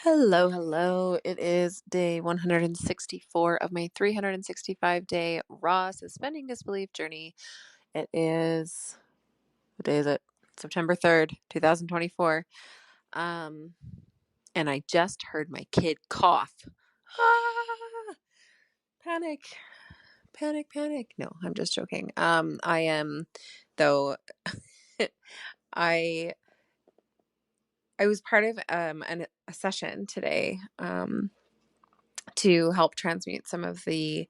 Hello, hello. It is day 164 of my 365-day raw suspending disbelief journey. It is, what day is it? September 3rd, 2024. Um, and I just heard my kid cough. Ah, panic, panic, panic. No, I'm just joking. I am, though, I I was part of a session today to help transmute some of the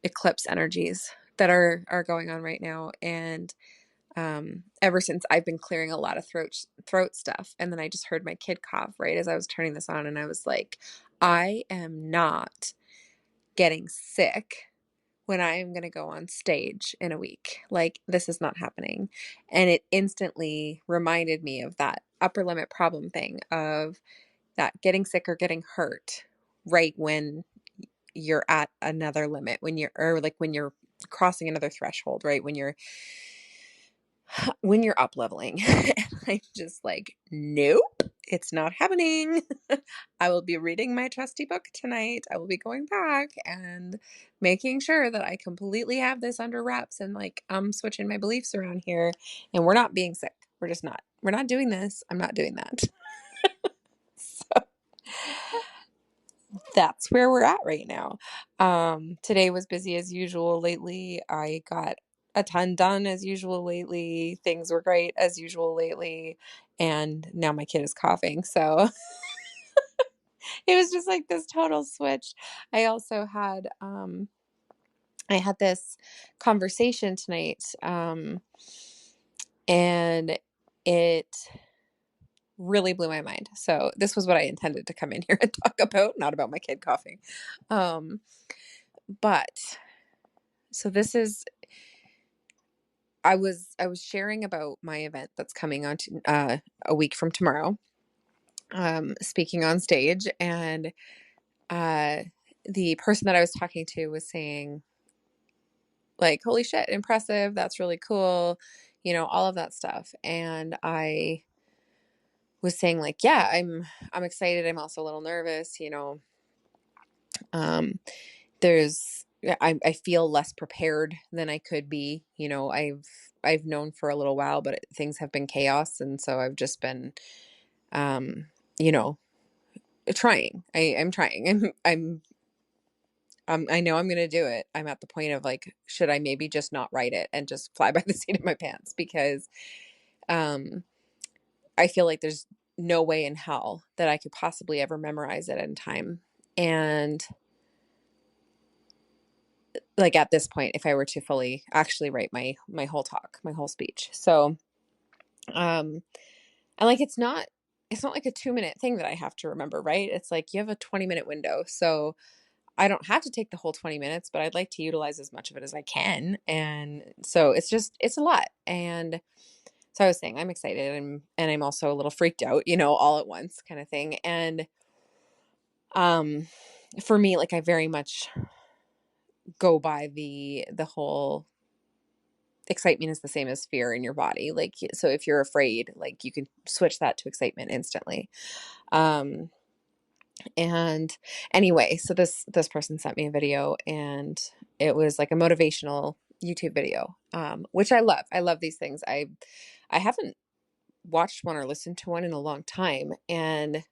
eclipse energies that are going on right now. And ever since, I've been clearing a lot of throat stuff, and then I just heard my kid cough right as I was turning this on, and I was like, I am not getting sick when I am going to go on stage in a week. Like, this is not happening. And it instantly reminded me of that upper limit problem thing of that getting sick or getting hurt right when you're at another limit, when you're, or like when you're crossing another threshold, right? When you're up leveling. And I'm just like, nope, it's not happening. I will be reading my trusty book tonight. I will be going back and making sure that I completely have this under wraps, and like I'm switching my beliefs around here, and we're not being sick. We're not doing this. I'm not doing that. So that's where we're at right now. Today was busy as usual lately. I got a ton done as usual lately. Things were great as usual lately. And now my kid is coughing. So it was just like this total switch. I also had, I had this conversation tonight, and it really blew my mind. So this was what I intended to come in here and talk about, not about my kid coughing. Um, but so this is I was sharing about my event that's coming on to, a week from tomorrow, speaking on stage, and uh, the person that I was talking to was saying, like, "Holy shit, impressive! That's really cool," all of that stuff. And I was saying, like, "Yeah, I'm excited. I'm also a little nervous. Um, there's yeah, I feel less prepared than I could be. I've known for a little while, but things have been chaos, and so I've just been um, you know, trying. I'm trying. I know I'm gonna do it. I'm at the point of like, should I maybe just not write it and just fly by the seat of my pants, because um I feel like there's no way in hell that I could possibly ever memorize it in time. And like at this point, if I were to fully actually write my whole talk, my whole speech. So um and like it's not like a 2-minute thing that I have to remember, right? It's like you have a 20-minute window. So I don't have to take the whole 20 minutes, but I'd like to utilize as much of it as I can. And so it's a lot. And so I was saying I'm excited, and I'm also a little freaked out, all at once kind of thing. And um for me, like, I very much go by the whole excitement is the same as fear in your body. Like, so if you're afraid, like, you can switch that to excitement instantly. Um And anyway, so this person sent me a video, and it was like a motivational YouTube video, which I love. I love these things. I haven't watched one or listened to one in a long time, and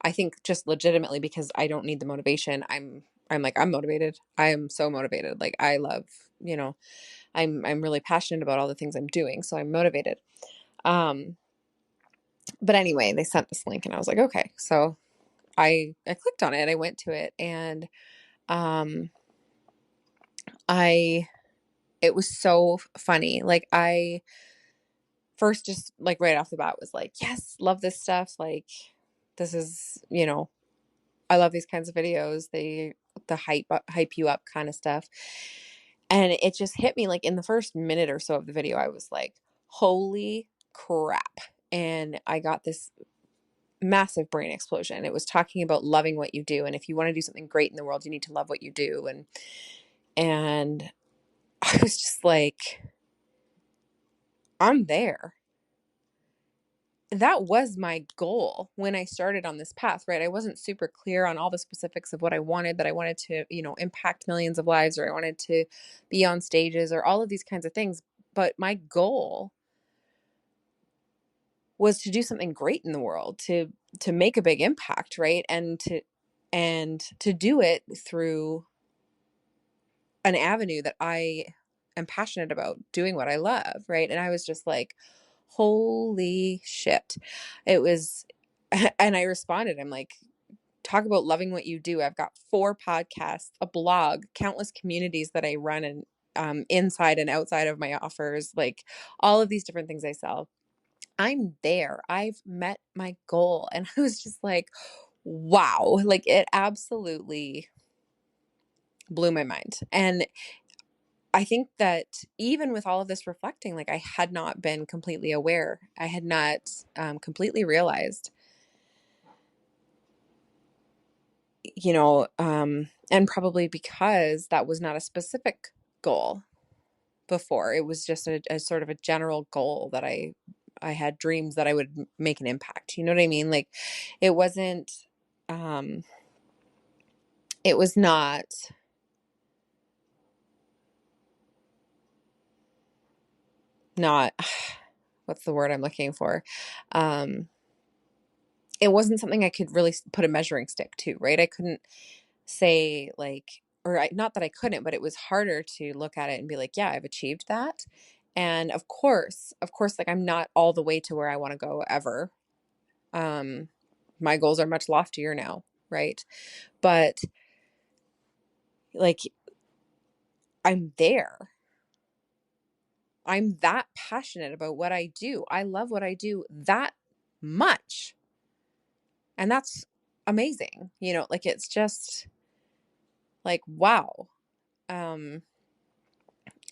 I think just legitimately because I don't need the motivation. I'm like, I'm motivated. I am so motivated. Like, I love, you know, I'm really passionate about all the things I'm doing, so I'm motivated. Um, but anyway, they sent this link, and I was like, okay. So I clicked on it. I went to it, and um I it was so funny. Like, I first just like right off the bat was like, yes, love this stuff. Like, this is, I love these kinds of videos. The hype you up kind of stuff. And it just hit me like in the first minute or so of the video, I was like, holy crap. And I got this massive brain explosion. It was talking about loving what you do, and if you want to do something great in the world, you need to love what you do. And I was just like, I'm there. that was my goal when I started on this path, right? I wasn't super clear on all the specifics of what I wanted, that I wanted to, impact millions of lives, or I wanted to be on stages, or all of these kinds of things. But my goal was to do something great in the world, to make a big impact, right? And to do it through an avenue that I am passionate about, doing what I love, right? And I was just like, holy shit. It was, and I responded, I'm like, talk about loving what you do. I've got 4 podcasts, a blog, countless communities that I run, and inside and outside of my offers, like all of these different things I sell. I'm there. I've met my goal. And I was just like, wow, like it absolutely blew my mind. And I think that even with all of this reflecting, like I had not been completely aware. I had not completely realized, and probably because that was not a specific goal before. It was just a sort of a general goal that I had dreams that I would make an impact. You know what I mean? Like it wasn't, um, it was not, what's the word I'm looking for? Um, it wasn't something I could really put a measuring stick to, right? I couldn't say like, not that I couldn't, but it was harder to look at it and be like, yeah, I've achieved that. And of course, like I'm not all the way to where I want to go ever. Um, my goals are much loftier now, right? But like I'm there. I'm that passionate about what I do. I love what I do that much. And that's amazing. Like it's just like, wow. Um,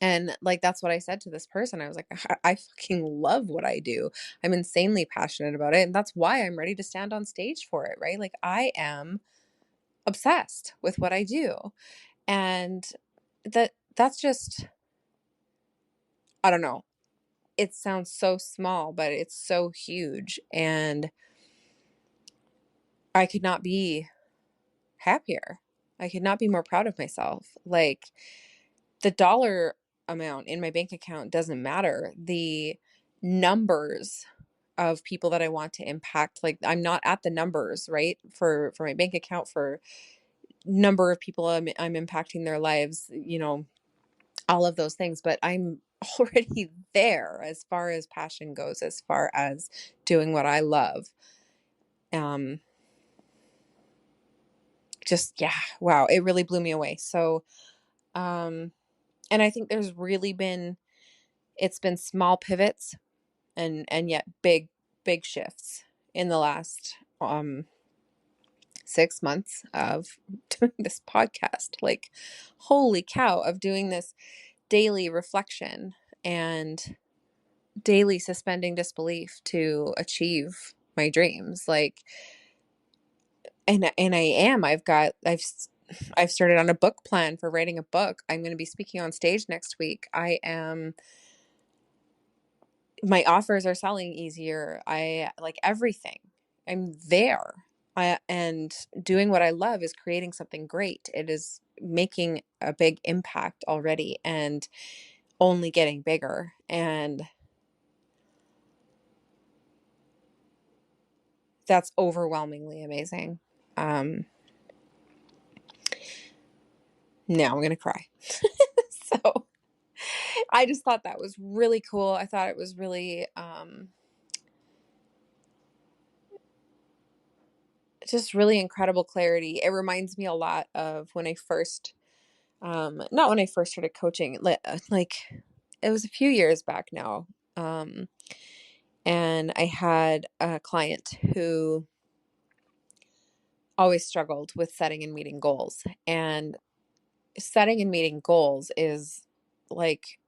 and like that's what I said to this person. I was like, I fucking love what I do. I'm insanely passionate about it. And that's why I'm ready to stand on stage for it, right? Like I am obsessed with what I do. And that's just, I don't know. It sounds so small, but it's so huge. And I could not be happier. I could not be more proud of myself. Like the dollar amount in my bank account doesn't matter. The numbers of people that I want to impact, like I'm not at the numbers, right? For my bank account, for number of people I'm impacting their lives, all of those things, but I'm already there as far as passion goes, as far as doing what I love. Um just yeah, wow, it really blew me away. So and I think it's been small pivots and yet big shifts in the last 6 months of doing this podcast. Like holy cow, of doing this daily reflection and daily suspending disbelief to achieve my dreams. Like and I've started on a book plan for writing a book. I'm going to be speaking on stage next week. My offers are selling easier. I like everything. I'm there. And doing what I love is creating something great. It is making a big impact already and only getting bigger. And that's overwhelmingly amazing. Um, Now I'm going to cry. So I just thought that was really cool. I thought it was really, just really incredible clarity. It reminds me a lot of when I first, not when I first started coaching, like it was a few years back now. Um, and I had a client who always struggled with setting and meeting goals. And setting and meeting goals is like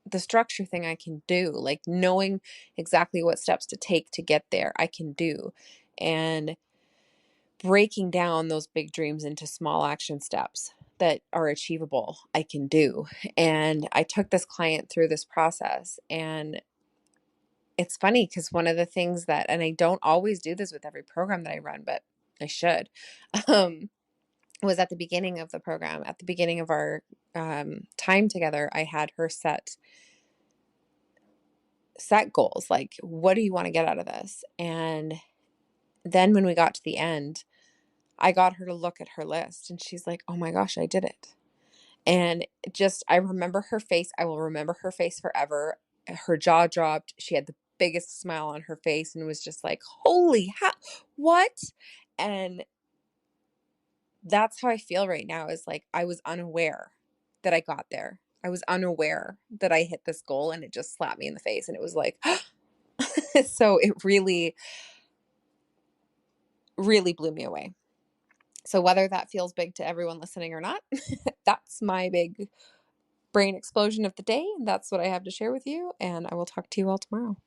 the structure thing I can do, like knowing exactly what steps to take to get there, I can do. And breaking down those big dreams into small action steps that are achievable, I can do. And I took this client through this process, and it's funny because one of the things that, and I don't always do this with every program that I run, but I should, um, was at the beginning of the program, at the beginning of our time together, I had her set goals. Like, what do you want to get out of this? And then when we got to the end, I got her to look at her list and she's like, oh my gosh, I did it. And just, I remember her face. I will remember her face forever. Her jaw dropped. She had the biggest smile on her face and was just like, holy what? And that's how I feel right now, is like, I was unaware that I got there. I was unaware that I hit this goal and it just slapped me in the face. And it was like, so it really, really blew me away. So whether that feels big to everyone listening or not, that's my big brain explosion of the day. That's what I have to share with you. And I will talk to you all tomorrow.